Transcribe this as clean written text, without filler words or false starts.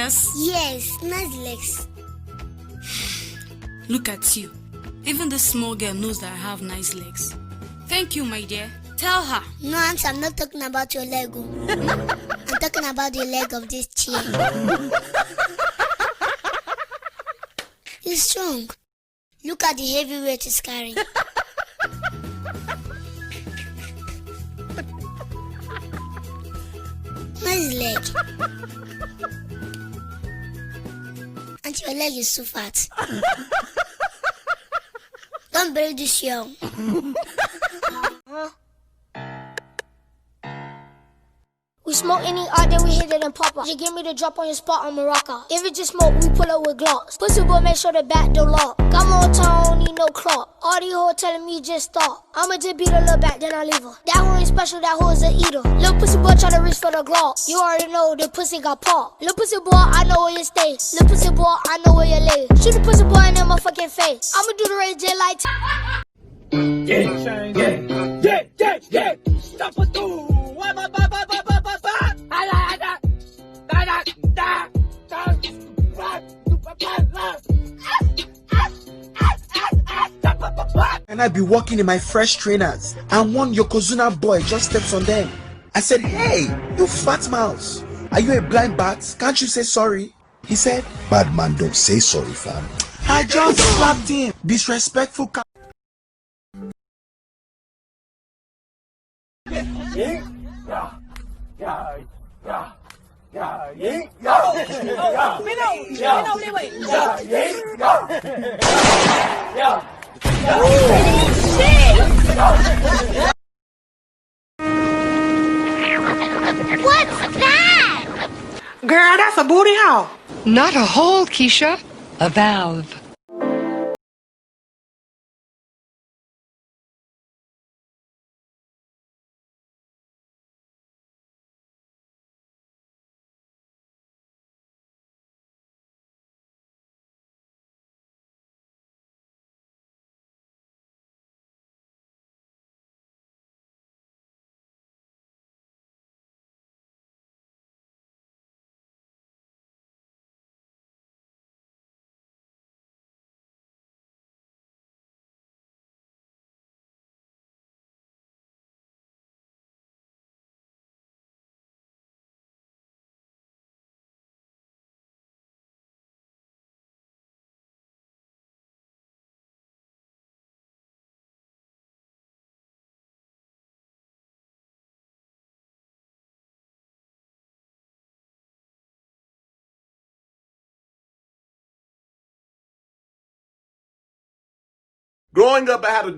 Yes? Yes, nice legs. Look at you. Even this small girl knows that I have nice legs. Thank you, my dear. Tell her. No, Auntie, I'm not talking about your leg. I'm talking about the leg of this chair. You're strong. Look at the heavy weight it's carrying. Nice leg. And your leg is too fat. Don't bury this young. We smoke any odd, then we hit it and pop up. You give me the drop on your spot on Morocco. If it just smoke, we pull up with Glocks. Pussy boy, make sure the back don't lock. Got my own time, I don't need no clock. All these hoes telling me just stop. I'ma just beat her little back, then I leave her. That hoe ain't special, that hoe is a eater. Little pussy boy try to reach for the Glock. You already know the pussy got popped. Little pussy boy, I know where you stay. Little pussy boy, I know where you lay. Shoot the pussy boy in that motherfucking face. I'ma do the Ray J like Stop it, do. And I be walking in my fresh trainers, and one Yokozuna boy just steps on them. I said, "Hey, you fat mouse, are you a blind bat? Can't you say sorry?" He said, "Bad man don't say sorry, fam." I just slapped him. Disrespectful. What's that? Girl, that's a booty hole. Not a hole, Keisha. A valve. Growing up, I had a